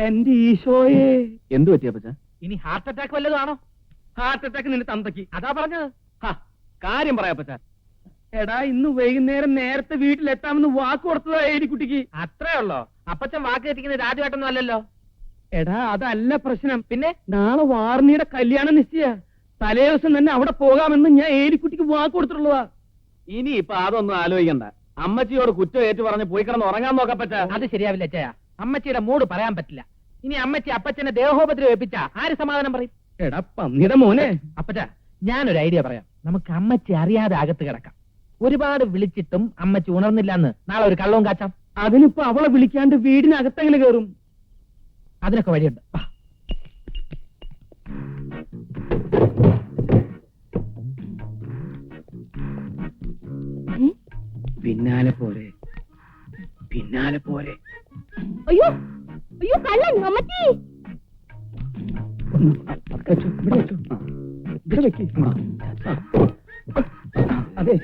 എന്റെ ഈശോയെ. എന്തു പറ്റിയ അപ്പച്ച? ഇനി ഹാർട്ട് അറ്റാക്ക് വല്ലതാണോ? ഹാർട്ട് അറ്റാക്ക് നിന്റെ തന്തയ്ക്ക്, അതാ പറഞ്ഞത്. കാര്യം പറയാപ്പച്ച. എടാ, ഇന്ന് വൈകുന്നേരം നേരത്തെ വീട്ടിലെത്താമെന്ന് വാക്ക് കൊടുത്തതാ ഏരിക്കുട്ടിക്ക്. അത്രേ ഉള്ളോ? അപ്പച്ചൻ വാക്ക് തെറ്റിക്കുന്നത് രാജുവേട്ടൊന്നും അല്ലല്ലോ. എടാ, അതല്ല പ്രശ്നം. പിന്നെ നാളെ വാർണിയുടെ കല്യാണം നിശ്ചയ. തലേ ദിവസം തന്നെ അവിടെ പോകാമെന്ന് ഞാൻ ഏരിക്കുട്ടിക്ക് വാക്ക് കൊടുത്തിട്ടുള്ളതാ. ഇനി ഇപ്പൊ അതൊന്നും ആലോചിക്കണ്ട. അമ്മച്ചിയോട് കുറ്റം ഏറ്റു പറഞ്ഞ് പോയി കിടന്ന് ഉറങ്ങാൻ നോക്കപ്പച്ച. അത് ശരിയാവില്ല അച്ഛയ. അമ്മച്ചിയുടെ മൂഡ് പറയാൻ പറ്റില്ല. ഇനി അമ്മച്ചി അപ്പച്ചനെ ദേഹോപദ്രവം ഏൽപ്പിച്ച ആര് സമാധാനം പറയും? എടാ പന്നിയുടെ മോനെ. അപ്പച്ച, ഞാനൊരു ഐഡിയ പറയാം. നമുക്ക് അമ്മച്ചി അറിയാതെ അകത്ത് കിടക്കാം. ഒരുപാട് വിളിച്ചിട്ടും അമ്മച്ചി ഉണർന്നില്ലെന്ന് നാളെ ഒരു കള്ളവും കാച്ചാം. അതിനിപ്പോ അവളെ വിളിക്കാണ്ട് വീടിനകത്തെങ്ങനെ കയറും? അതിനൊക്കെ വഴിയുണ്ട്. പിന്നാലെ പോരെ, പിന്നാലെ പോരെ. അയ്യോ അയ്യോ, കള്ളൻ അമ്മച്ചി. ഇവിടെ വെക്ക്. അതെ,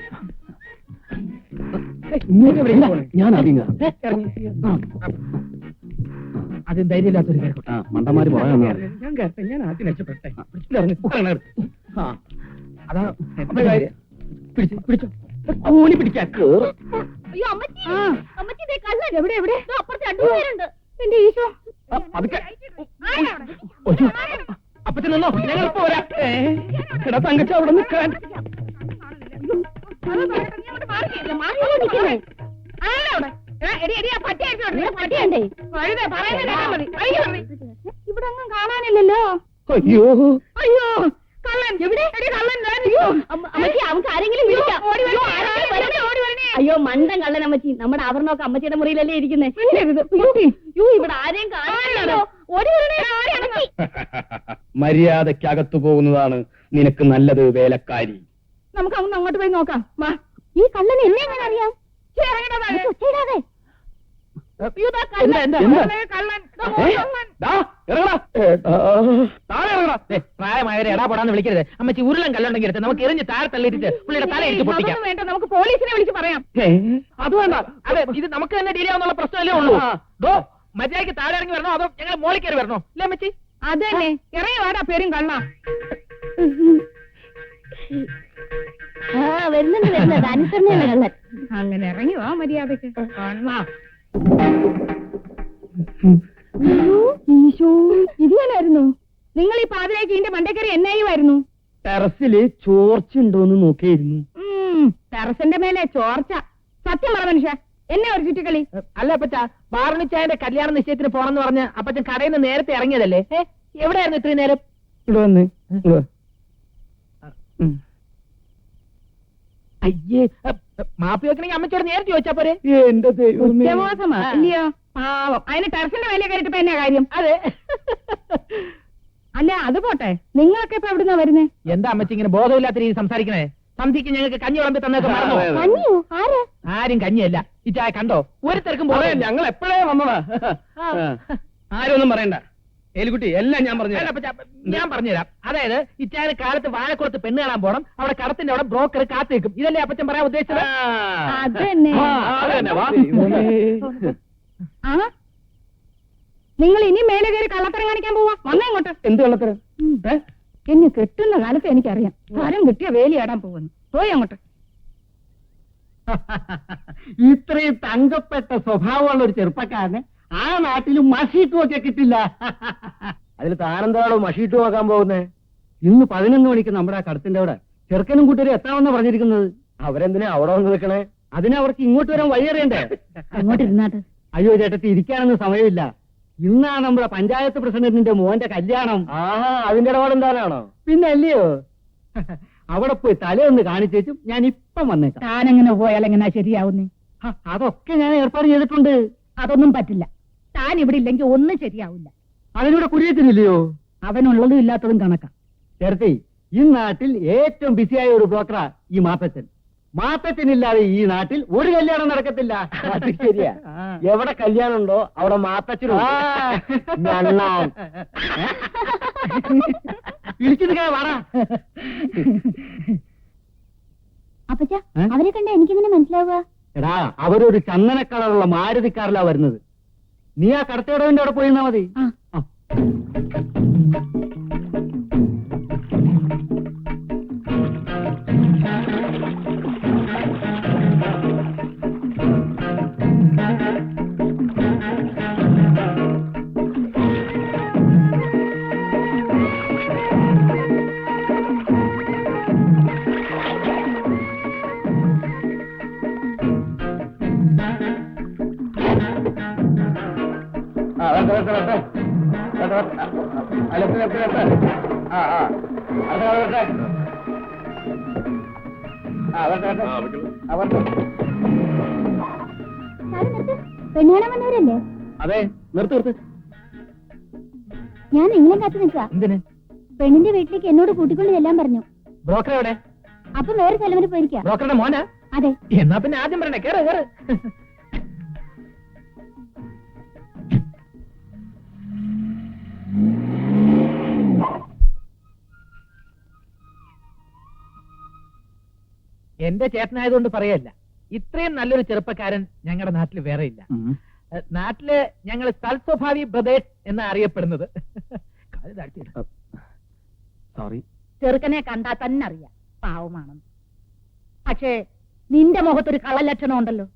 ഞാൻ അറിയുക. അതും ധൈര്യമില്ലാത്തൊരു കാര്യം. മണ്ടന്മാര് പറയാൻ ഞാൻ കേട്ടെ, ഞാൻ ആദ്യം രക്ഷപ്പെട്ടെ. അതാ പിടിച്ചോ, കൂലി പിടിക്കാൻ. അയ്യോ അമ്മച്ചി, അമ്മച്ചി ദേ കള്ളൻ. എവിടെ എവിടെ? അപ്പുറത്ത് രണ്ടുപേരുണ്ട്. എന്റെ ഈശോ. അപ്പച്ചനോ, ഞങ്ങൾ ഇപ്പൊ വരാം. എടാ തങ്കച്ച, അവിടെ നിൽക്കാൻ. ഇവിടെ ഒന്നും കാണാനില്ലല്ലോ. അയ്യോ അയ്യോ, കള്ളൻ എവിടെ? കള്ളൻ. അമ്മച്ചി, അവർക്ക് ആരെങ്കിലും വിളിക്കാം. അയ്യോ മണ്ടൻ കള്ളൻ അമ്മച്ചി. നമ്മുടെ ആഭരണമൊക്കെ അമ്മച്ചിയുടെ മുറിയിലല്ലേ ഇരിക്കുന്നേ. ഇവിടെ ആരെയും കാണാനില്ലല്ലോ. ഓടി വരണേ. മര്യാദക്കകത്തു പോകുന്നതാണ് നിനക്ക് നല്ലത് വേലക്കാരി. നമുക്ക് അന്ന് അങ്ങോട്ട് പോയി നോക്കാം. ഈ കള്ളനെ എന്നെ എങ്ങനെ അറിയാം? പ്രായമായവരെ എടാ പോടാന്ന് വിളിക്കരുത്. അമ്മച്ചി ഉരുളൻ കല്ലുണ്ടെങ്കിൽ എടുത്ത് നമുക്ക് എറിഞ്ഞ് താഴെ തള്ളിയിട്ട് പുള്ളിയുടെ തല ഇട്ട് പൊട്ടിക്കാം. വേണ്ട, നമുക്ക് പോലീസിനെ വിളിച്ച് പറയാം. അത് വേണ്ട. അതെ, ഇത് നമുക്ക് തന്നെ ഡീൽ ചെയ്യാവുന്ന പ്രശ്നമല്ലേ ഉള്ളൂ. മര്യാദയ്ക്ക് താഴെ ഇറങ്ങി വരണോ അതോ ഞങ്ങൾ മോളിൽ കയറി വരണോ? അല്ലേ അമ്മച്ചി? അതന്നെ, ഇറങ്ങി വാടാ പേരും കണ്ണ. വരുന്നുണ്ട് അനുസരണ കള്ളൻ. അങ്ങനെ ഇറങ്ങി വാ മര്യാദക്ക്. ഇതുപോലായിരുന്നു നിങ്ങൾ ഈ പാതിരാക്കി ഇതിന്റെ മണ്ടക്കറി എന്നായിരുന്നു? ടെറസില് ചോർച്ചുണ്ടോന്ന് നോക്കിയിരുന്നു. ടെറസിന്റെ മേലെ ചോർച്ച. സത്യം പറ മനുഷ്യ, എന്നെ ഒരു ചുറ്റിക്കളി. അല്ല അപ്പച്ച, ബാർണിച്ചായന്റെ കല്യാണ നിശ്ചയത്തിന് പോണെന്ന് പറഞ്ഞ് അപ്പച്ചൻ കടയിൽ നിന്ന് നേരത്തെ ഇറങ്ങിയതല്ലേ? എവിടെയായിരുന്നു ഇത്രയും നേരം? ഇവിടെ വന്ന്. അയ്യേ, മാപ്പി വെക്കണമെങ്കിൽ അമ്മച്ചോട് നേരത്തെ ചോദിച്ചാ പോരെ? എന്റെ ഇല്ലയോ പാവം. അതിന് ടെറസിന്റെ മേലെ കയറിട്ട് എന്നാ കാര്യം? അതെ. അല്ല അത് പോട്ടെ, നിങ്ങളൊക്കെ ഇപ്പൊ എവിടുന്നാ വരുന്നേ? എന്താ അമ്മച്ചി ഇങ്ങനെ ബോധമില്ലാത്ത രീതി സംസാരിക്കണേ? സന്ധിക്ക് ഞങ്ങൾക്ക് കഞ്ഞി വിളമ്പി തന്നേക്ക് മറന്നോ? ആരും കഞ്ഞിയല്ല. ഈ ചായ കണ്ടോ? ഒരു തിരക്കും പോലെ ഞങ്ങൾ എപ്പോഴേ വന്നതാ. ആരും ഒന്നും പറയണ്ട ഏലിക്കുട്ടി, എല്ലാം ഞാൻ പറഞ്ഞു. ഞാൻ പറഞ്ഞുതരാം. അതായത് ഇച്ചായ കാലത്ത് വാഴക്കുളത്ത് പെണ്ണ് കാണാൻ പോണം. അവിടെ കടത്തിന്റെ അവിടെ ബ്രോക്കർ കാത്തിരിക്കും. ഇതല്ലേ അപ്പച്ചൻ പറയാൻ ഉദ്ദേശിച്ചത്? നിങ്ങൾ ഇനി മേലെ കയറി കള്ളത്തരം കാണിക്കാൻ പോവാ. വന്നേ ഇങ്ങോട്ട്. എന്ത് കള്ളത്തരം? എന്നെ കെട്ടുന്ന കാലത്ത് എനിക്കറിയാം. കാലം കിട്ടിയ വേലിയാടാൻ പോകുന്നു. പോയി അങ്ങോട്ട്. ഇത്രയും തങ്കപ്പെട്ട സ്വഭാവമുള്ള ഒരു ചെറുപ്പക്കാരന് ആ നാട്ടിൽ മഷീട്ട് ഒക്കെ കിട്ടില്ല. അതിൽ താനെന്താണോ മഷീട്ട് നോക്കാൻ പോകുന്നേ? ഇന്ന് 11 മണിക്ക് നമ്മുടെ ആ കടത്തിന്റെ അവിടെ ചെറുക്കനും കൂട്ടരും എത്താമെന്ന് പറഞ്ഞിരിക്കുന്നത്. അവരെന്തിനാ അവിടെ വന്ന് നിൽക്കണേ? അതിനവർക്ക് ഇങ്ങോട്ട് വരാൻ വഴി അറിയണ്ടേ? അങ്ങോട്ട് ഇരുന്നാട്ട്. അയ്യോ ചേട്ടത്തി, ഇരിക്കാനൊന്നും സമയമില്ല. ഇന്നാ നമ്മുടെ പഞ്ചായത്ത് പ്രസിഡന്റിന്റെ മോന്റെ കല്യാണം. അതിന്റെ ഇടപാടെന്താണോ? പിന്നെ അല്ലയോ? അവിടെ പോയി തലയൊന്ന് കാണിച്ചേച്ചും ഞാൻ ഇപ്പം വന്നേക്കാം. താനെങ്ങനെ പോയാൽ എങ്ങനെയാ ശരിയാവുന്നേ? അതൊക്കെ ഞാൻ ഏർപ്പാട് ചെയ്തിട്ടുണ്ട്. അതൊന്നും പറ്റില്ല. താൻ ഇവിടെ ഇല്ലെങ്കിൽ ഒന്നും ശരിയാവില്ല. അതിനൂടെ കുരിയത്തിനില്ലയോ? അവനുള്ളതും ഇല്ലാത്തതും കണക്കാം. ചേർത്തി, ഈ നാട്ടിൽ ഏറ്റവും ബിസിയായ ഒരു ബ്രോക്കറാ ഈ മാത്തച്ഛൻ. മാത്തച്ഛനില്ലാതെ ഈ നാട്ടിൽ ഒരു കല്യാണം നടക്കത്തില്ല. അത് ശരിയാ. എവിടെ കല്യാണം ഉണ്ടോ അവിടെ മാത്തച്ഛനും ഇടിച്ചിട്ട് വാടാ. അപ്പച്ച, അവരെ കണ്ട എനിക്കെങ്ങനെ മനസ്സിലാവുക? എടാ, അവരൊരു ചന്ദന കളറുള്ള മാരുതി കാറിലാ വരുന്നത്. നീ ആ കടത്തേടവിന്റെ അവിടെ പോയിരുന്നാ മതി. ആ. പെണ്ണുകാണാൻ വന്നവരല്ലേ? അതെ, നിർത്ത് നിർത്ത്. ഞാൻ നിങ്ങളെ കാത്തു നിൽക്കുക. എന്തിന്? പെണ്ണിന്റെ വീട്ടിലേക്ക് എന്നോട് കൂട്ടിക്കൊണ്ട് ചെല്ലാൻ പറഞ്ഞു. ബ്രോക്കർ എവിടെ? അപ്പൊ വേറെ സ്ഥലം വരെ പോയിരിക്കാം. ബ്രോക്കറുടെ മോനാ? അതെ. എന്നാ പിന്നെ ആദ്യം പറയണേ, കേറ് കേറ്. എന്റെ ചേട്ടനായതുകൊണ്ട് പറയല്ല, ഇത്രയും നല്ലൊരു ചെറുപ്പക്കാരൻ ഞങ്ങളുടെ നാട്ടിൽ വേറെ ഇല്ല. നാട്ടില് ഞങ്ങൾ തൽസ്വഭാവി ബ്രദേഴ്സ് എന്നാ അറിയപ്പെടുന്നത്. സോറി. ചെറുക്കനെ കണ്ടാൽ തന്നെ അറിയാം പാവമാണെന്ന്. പക്ഷേ നിന്റെ മുഖത്തൊരു കള്ളലക്ഷണം ഉണ്ടല്ലോ.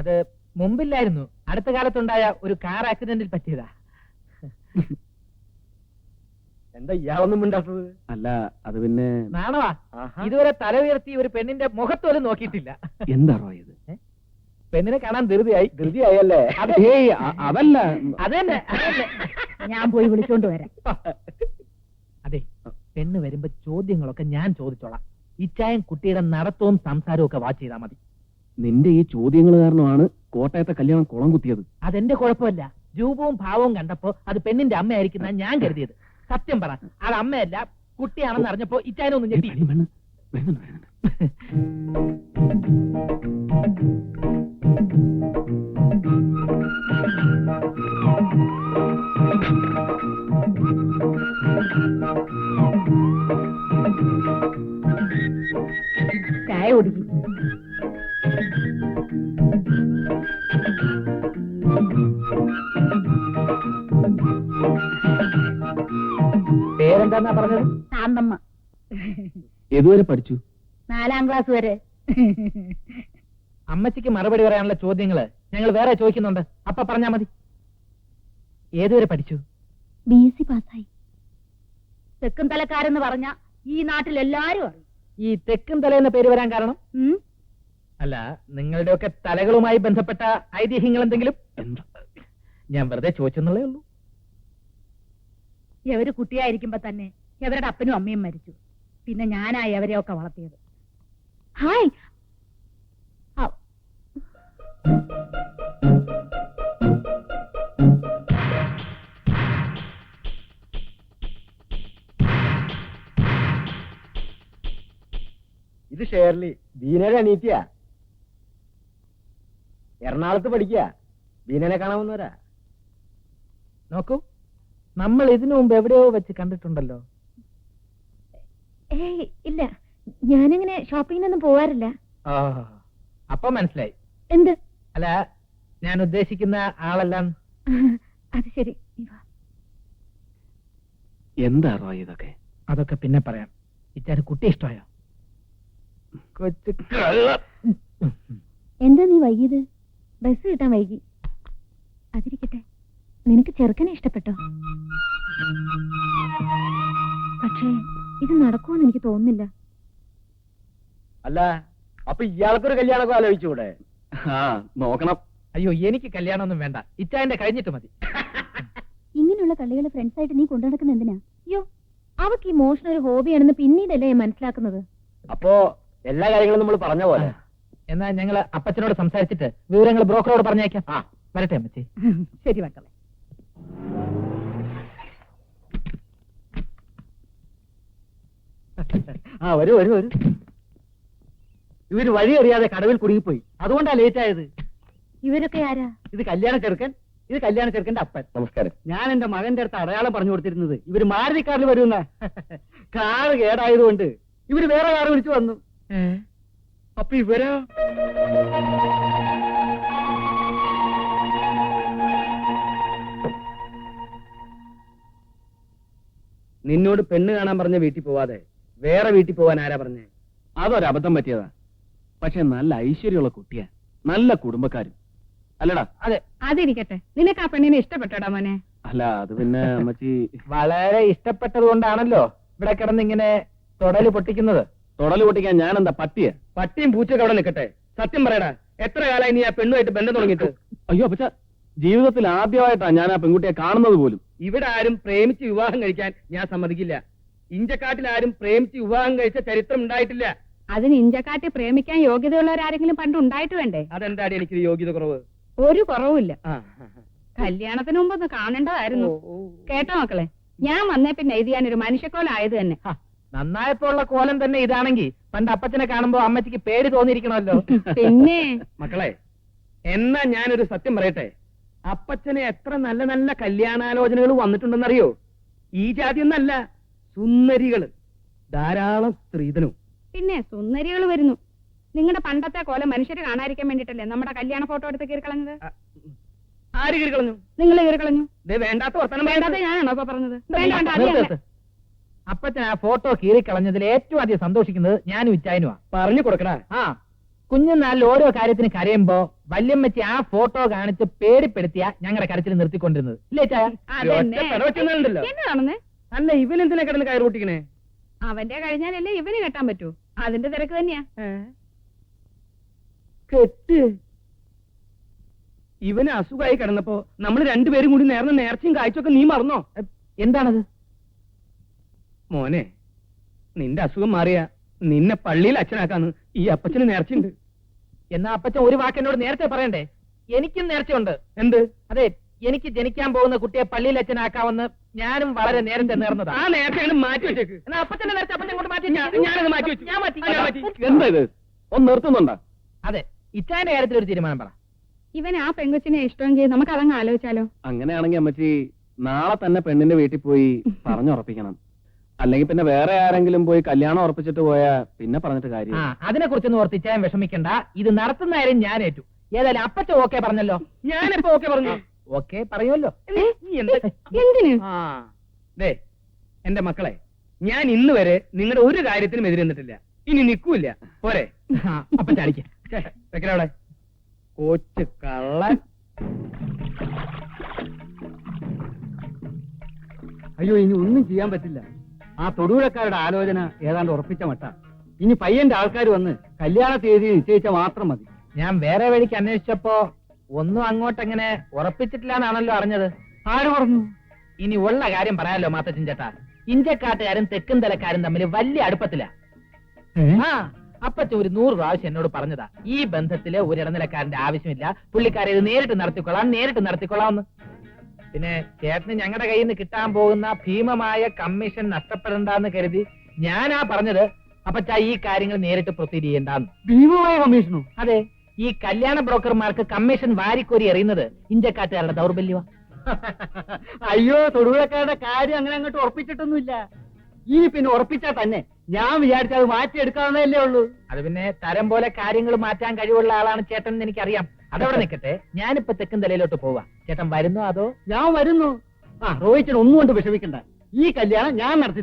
അത് മുമ്പില്ലായിരുന്നു, അടുത്ത കാലത്തുണ്ടായ ഒരു കാർ ആക്സിഡന്റിൽ പറ്റിയതാ. എന്താ ഇയാളൊന്നും മിണ്ടാത്തത്? അല്ല, അത് പിന്നെ നാണവാ, ഇതുവരെ തല ഉയർത്തി ഒരു പെണ്ണിന്റെ മുഖത്തോലും നോക്കിയിട്ടില്ല. എന്താണോ ഇത്? പെണ്ണിനെ കാണാൻ ധൃതിയായി. ധൃതിയായല്ലേ? അതല്ല, അതന്നെ. ഞാൻ പോയി വിളിച്ചോണ്ട് വരാം. അതെ, പെണ്ണ് വരുമ്പോ ചോദ്യങ്ങളൊക്കെ ഞാൻ ചോദിച്ചോളാം. ഇച്ചായം കുട്ടിയുടെ നടത്തവും സംസാരവും ഒക്കെ വാച്ച് ചെയ്താൽ മതി. നിന്റെ ഈ ചോദ്യങ്ങൾ കാരണമാണ് കോട്ടയത്തെ കല്യാണം കുളം കുത്തിയത്. അതെന്റെ കുഴപ്പമല്ല. രൂപവും ഭാവവും കണ്ടപ്പോ അത് പെണ്ണിന്റെ അമ്മയായിരിക്കുന്ന ഞാൻ കരുതിയത്. സത്യം പറ, അത് അമ്മയല്ല കുട്ടിയാണെന്ന് അറിഞ്ഞപ്പോ ഇച്ചായനൊന്നും ഞെട്ടി. ചായ കുടിക്കും. പേരെന്താന്നാ പറഞ്ഞത്? ശാന്തമ്മ. ഏതുവരെ പഠിച്ചു? 4ാം ക്ലാസ് വരെ. അമ്മച്ചിക്ക് മറുപടി പറയാനുള്ള ചോദ്യങ്ങള് ഞങ്ങൾ വേറെ ചോദിക്കുന്നുണ്ട്, അപ്പൊ പറഞ്ഞാ മതി. ഏതുവരെ പഠിച്ചു? BSc പാസ്സായി. തെക്കും തലക്കാരെന്ന് പറഞ്ഞ ഈ നാട്ടിൽ എല്ലാരും അറിയും. ഈ തെക്കും തലേന്ന പേര് വരാൻ കാരണം? ഉം? അല്ല, നിങ്ങളുടെയൊക്കെ തലകളുമായി ബന്ധപ്പെട്ട ഐതിഹ്യങ്ങൾ എന്തെങ്കിലും? ഞാൻ വെറുതെ ചോദിച്ചെന്നുള്ളേ ഉള്ളൂ. എവര് കുട്ടിയായിരിക്കുമ്പോ തന്നെ എവരുടെ അപ്പനും അമ്മയും മരിച്ചു. പിന്നെ ഞാനായി അവരെയൊക്കെ വളർത്തിയത്. ഹായ്. ഇത് ഷേർലി, ബീനയുടെ അനീറ്റിയാ. എറണാകുളത്ത് പഠിക്കുക. ബീനനെ കാണാവുന്നവരാ. നോക്കൂ, നമ്മൾ ഇതിനു മുമ്പ് എവിടെയോ വെച്ച് കണ്ടിട്ടുണ്ടല്ലോ. ഏയ് ഇല്ല, ഞാനങ്ങനെ ഷോപ്പിങ്ങിനൊന്നും പോവാറില്ല. അപ്പൊ മനസ്സിലായി. എന്ത്? അല്ല, ഞാൻ ഉദ്ദേശിക്കുന്ന ആളെല്ലാം. അത് ശരി. എന്താണോ ഇതൊക്കെ? അതൊക്കെ പിന്നെ പറയാം. ഇച്ചാര് കുട്ടി ഇഷ്ടമായോ? എന്താ നീ വൈകിയത്? ബസ് കിട്ടാൻ വൈകി. അതിരിക്കട്ടെ, നിനക്ക് ചെറുക്കനെ ഇഷ്ടപ്പെട്ടോ? പക്ഷേ ഇത് നടക്കുമെന്ന് എനിക്ക് തോന്നുന്നില്ല. അല്ല, അപ്പൊ ഇയാൾക്കൊരു കല്യാണമൊക്കെ ആലോചിച്ചൂടെ? നോക്കണം. അയ്യോ, എനിക്ക് കല്യാണമൊന്നും വേണ്ട. ഇച്ചായന്റെ കഴിഞ്ഞിട്ട് മതി. ഇങ്ങനെയുള്ള കളികളെ ഫ്രണ്ട്സായിട്ട് നീ കൊണ്ടുനടക്കുന്ന എന്തിനാ? അയ്യോ, അവക്ക് ഈ മോഷൻ ഒരു ഹോബിയാണെന്ന് പിന്നീടല്ലേ മനസ്സിലാക്കുന്നത്. അപ്പോ എല്ലാ കാര്യങ്ങളും നമ്മൾ പറഞ്ഞ പോലെ. എന്നാ ഞങ്ങള് അപ്പച്ചനോട് സംസാരിച്ചിട്ട് വിവരങ്ങൾ ബ്രോക്കറോട് പറഞ്ഞേക്കാം. വരട്ടെ അമ്മച്ചി. ശരി മക്കളെ. വരൂ വരൂ വരൂ. ഇവര് വഴി അറിയാതെ കടവിൽ കുടുങ്ങിപ്പോയി, അതുകൊണ്ടാ ലേറ്റ് ആയത്. ഇവരൊക്കെ ആരാ? ഇത് കല്യാണ ചെറുക്കൻ, ഇത് കല്യാണ ചെറുക്കന്റെ അപ്പൻ. നമസ്കാരം. ഞാൻ എന്റെ മകന്റെ അടുത്ത് അടയാളം പറഞ്ഞു കൊടുത്തിരുന്നത് ഇവര് മാരുതി കാറിൽ വരുന്ന. കാറ് കേടായതുകൊണ്ട് ഇവര് വേറെ കാറ് വിളിച്ചു വന്നു. അപ്പൊ ഇവരോ? നിന്നോട് പെണ്ണ് കാണാൻ പറഞ്ഞ വീട്ടിൽ പോവാതെ വേറെ വീട്ടിൽ പോവാൻ ആരാ പറഞ്ഞേ? അതൊരബദ്ധം പറ്റിയതാ. പക്ഷെ നല്ല ഐശ്വര്യമുള്ള കുട്ടിയാ, നല്ല കുടുംബക്കാരും അല്ലടാ. അതെ, അതിരിക്കട്ടെ. നിനക്ക് ആ പെണ്ണിനെ ഇഷ്ടപ്പെട്ടോടാ മോനെ? അല്ല അത് പിന്നെ അമ്മച്ചി വളരെ ഇഷ്ടപ്പെട്ടത് കൊണ്ടാണല്ലോ ഇവിടെ കിടന്ന് ഇങ്ങനെ തൊടല് പൊട്ടിക്കുന്നത്. തൊടല് പൊട്ടിക്കാൻ ഞാൻ എന്താ പട്ടിയ? പട്ടിയും പൂച്ചയൊക്കെ അവിടെ നിൽക്കട്ടെ. സത്യം പറയടാ, എത്ര കാലമായി നീ ആ പെണ്ണുമായിട്ട് ബന്ധം തുടങ്ങിയിട്ട്? അയ്യോ അപ്പച്ച, ജീവിതത്തിൽ ആദ്യമായിട്ടാ ഞാൻ ആ പെൺകുട്ടിയെ കാണുന്നത് പോലും. ഇവിടെ ആരും പ്രേമിച്ച് വിവാഹം കഴിക്കാൻ ഞാൻ സമ്മതിക്കില്ല. ഇഞ്ചക്കാട്ടിൽ ആരും പ്രേമിച്ച് വിവാഹം കഴിച്ച ചരിത്രം ഉണ്ടായിട്ടില്ല. അതിന് ഇഞ്ചക്കാട്ടി പ്രേമിക്കാൻ യോഗ്യതയുള്ളവരാരെങ്കിലും പണ്ട് ഉണ്ടായിട്ട് വേണ്ടേ? അതെന്താടി എനിക്ക് യോഗ്യത കുറവ്? ഒരു കുറവുമില്ല. ആ, കല്യാണത്തിന് മുമ്പ് ഒന്ന് കാണേണ്ടതായിരുന്നു. ഓ, ഓ. കേട്ടോ മക്കളെ, ഞാൻ വന്നേ പിന്നെ എഴുതിയാൻ ഒരു മനുഷ്യക്കോലായത് തന്നെ. ഹ, നന്നായപ്പോ ഉള്ള കോലം തന്നെ ഇതാണെങ്കിൽ പണ്ട് അപ്പച്ചനെ കാണുമ്പോ അമ്മച്ചിക്ക് പേടി തോന്നിയിരിക്കണമല്ലോ. പിന്നെ മക്കളെ, എന്നാ ഞാനൊരു സത്യം പറയട്ടെ. അപ്പച്ചന് എത്ര നല്ല നല്ല കല്യാണാലോചനകൾ വന്നിട്ടുണ്ടെന്നറിയോ? ഈ ജാതി ഒന്നല്ല, സുന്ദരികള് ധാരാളം സ്ത്രീധനവും. പിന്നെ സുന്ദരികൾ വരുന്നു. നിങ്ങളുടെ പണ്ടത്തെ കോലം മനുഷ്യര് കാണാതിരിക്കാൻ വേണ്ടിട്ടല്ലേ നമ്മുടെ കല്യാണ ഫോട്ടോ എടുത്ത് കീറിക്കളഞ്ഞത്? ആര് കീറിക്കളഞ്ഞു? നിങ്ങൾ കീറിക്കളഞ്ഞു. ദേ വേണ്ടാത്ത വർത്തമാനം വേണ്ടാതെ പറയരുത്. ഞാനാണോ ഇപ്പൊ പറഞ്ഞത്? വേണ്ട, വേണ്ട, അത് നിർത്ത്, ഞാൻ- നിർത്ത്. അപ്പച്ചൻ ആ ഫോട്ടോ കീറിക്കളഞ്ഞതിൽ ഏറ്റവും അധികം സന്തോഷിക്കുന്നത് ഞാനും ഇച്ചായനുമാ. പറഞ്ഞു കൊടുക്കടാ. ആ, കുഞ്ഞുനാളിൽ ഓരോ കാര്യത്തിന് കരയുമ്പോ വല്യമ്മച്ചി ആ ഫോട്ടോ കാണിച്ച് പേടിപ്പെടുത്തിയ ഞങ്ങളുടെ കരച്ചിൽ നിർത്തിക്കൊണ്ടിരുന്നത് ഇല്ലേ ചായ? അതന്നെ. ഉണ്ടല്ലോ. എന്നതാണെന്ന്? അല്ല, ഇവനെന്തിനാ കിടന്ന് കയറി പൊട്ടിക്കണേ? അവന്റെ കഴിഞ്ഞാലല്ലേ ഇവന് കെട്ടാൻ പറ്റൂ. അതിന്റെ തിരക്ക് തന്നെയാ. കെട്ട്. ഇവന് അസുഖമായി കിടന്നപ്പോ നമ്മൾ രണ്ടുപേരും കൂടി നേർന്ന നേർച്ചയും കാഴ്ചയൊക്കെ നീ മറന്നോ? എന്താണത്? മോനെ, നിന്റെ അസുഖം മാറിയ നിന്നെ പള്ളിയിൽ അച്ഛനാക്കാന്ന് ഈ അപ്പച്ചന് നേർച്ചയുണ്ട്. എന്നാ അപ്പച്ചൻ ഒരു വാക്ക് എന്നോട് നേരത്തെ പറയണ്ടേ? എനിക്കും നേർച്ചയുണ്ട്. എന്ത്? അതെ, എനിക്ക് ജനിക്കാൻ പോകുന്ന കുട്ടിയെ പള്ളിയിൽ അച്ഛനാക്കാമെന്ന് ഞാനും വളരെ നേരത്തെ നേർന്നതാ. ആ നേരത്തെ മാറ്റി വെച്ചേക്ക്. എന്നാ അപ്പച്ചന്റെ നേരത്തെ അപ്പച്ചൻ കൊണ്ട് മാറ്റി. ഞാനത് മാറ്റി വെച്ചു. ഞാൻ മാറ്റി. എന്താ ഇത്? ഒന്ന് നിർത്തുന്നുണ്ടാ? അതെ, ഇച്ചാന്റെ കാര്യത്തിൽ ഒരു തീരുമാനം പറ. ഇവൻ ആ പെങ്കൊച്ചിനെ ഇഷ്ടമെങ്കിൽ നമുക്ക് അതങ്ങ് ആലോചിച്ചാലോ? അങ്ങനെയാണെങ്കിൽ അമ്മച്ചി നാളെ തന്നെ പെണ്ണിന്റെ വീട്ടിൽ പോയി പറഞ്ഞുറപ്പിക്കണം. അല്ലെങ്കിൽ പിന്നെ വേറെ ആരെങ്കിലും പോയി കല്യാണം ഉറപ്പിച്ചിട്ട് പോയാ പിന്നെ പറഞ്ഞിട്ട് കാര്യം. അതിനെ കുറിച്ചൊന്നും ഓർത്ത് ഇച്ചായൻ വിഷമിക്കണ്ട. ഇത് നടത്തുന്ന കാര്യം ഞാൻ ഏറ്റു. ഏതായാലും അപ്പച്ച ഓക്കെ പറഞ്ഞല്ലോ. ഞാനിപ്പോ ഓക്കെ പറഞ്ഞു. ഓക്കെ പറയുമല്ലോ. എന്തിന്? ദേ എന്റെ മക്കളെ, ഞാൻ ഇന്ന് വരെ നിങ്ങളുടെ ഒരു കാര്യത്തിനും എതിരെ നിന്നിട്ടില്ല, ഇനി നിൽക്കൂല. പോരെ? അപ്പച്ച അടിക്ക വെക്കലവിടെ കോച്ച് കള്ളൻ. അയ്യോ, ഇനി ഒന്നും ചെയ്യാൻ പറ്റില്ല. ആ തൊടുപുഴക്കാരുടെ ആലോചന ഏതാണ്ട് ഉറപ്പിച്ച മട്ട. ഇനി പയ്യന്റെ ആൾക്കാർ വന്ന് കല്യാണ തീയതി നിശ്ചയിച്ച മാത്രം മതി. ഞാൻ വേറെ വഴിക്ക് അന്വേഷിച്ചപ്പോ ഒന്നും അങ്ങോട്ടെങ്ങനെ ഉറപ്പിച്ചിട്ടില്ല എന്നാണല്ലോ അറിഞ്ഞത്. ആര് പറഞ്ഞു? ഇനി ഉള്ള കാര്യം പറയാലോ മാത്തച്ഛൻ ചേട്ടാ. ഇഞ്ചക്കാട്ടുകാരും തെക്കും തലക്കാരും തമ്മിൽ വലിയ അടുപ്പത്തില. ആ, അപ്പച്ച ഒരു 100 പ്രാവശ്യം എന്നോട് പറഞ്ഞതാ, ഈ ബന്ധത്തില് ഒരു ഇടനിലക്കാരന്റെ ആവശ്യമില്ല, പുള്ളിക്കാരെ ഇത് നേരിട്ട് നടത്തിക്കൊള്ളാം എന്ന്. പിന്നെ ചേട്ടന് ഞങ്ങളുടെ കയ്യിൽ നിന്ന് കിട്ടാൻ പോകുന്ന ഭീമമായ കമ്മീഷൻ നഷ്ടപ്പെടണ്ടെന്ന് കരുതി ഞാനാ പറഞ്ഞത് അപ്പച്ച ഈ കാര്യങ്ങൾ നേരിട്ട് പ്രൊസീഡ് ചെയ്യണ്ടെന്ന്. ഭീമമായ കമ്മീഷനോ? അതെ, ഈ കല്യാണ ബ്രോക്കർമാർക്ക് കമ്മീഷൻ വാരിക്കോരി എറിയുന്നത് ഇഞ്ചക്കാട്ടുകാരുടെ ദൗർബല്യമാ. അയ്യോ, തൊടുപുഴക്കാരുടെ കാര്യം അങ്ങനെ അങ്ങോട്ട് ഉറപ്പിച്ചിട്ടൊന്നുമില്ല. ഇനി പിന്നെ ഉറപ്പിച്ചാൽ തന്നെ ഞാൻ വിചാരിച്ചത് മാറ്റിയെടുക്കാവുന്നതല്ലേ ഉള്ളൂ. അത് പിന്നെ തരം പോലെ കാര്യങ്ങൾ മാറ്റാൻ കഴിവുള്ള ആളാണ് ചേട്ടൻ എന്ന് എനിക്കറിയാം. അതവിടെ നിൽക്കട്ടെ, ഞാനിപ്പോ തെക്കും തലയിലോട്ട് പോവാ. ചേട്ടൻ വരുന്നോ അതോ? ഞാൻ വരുന്നു. ആ, റോഹിച്ചൻ ഒന്നും കൊണ്ട് വിഷമിക്കണ്ട. ഈ കല്യാണം ഞാൻ നടത്തി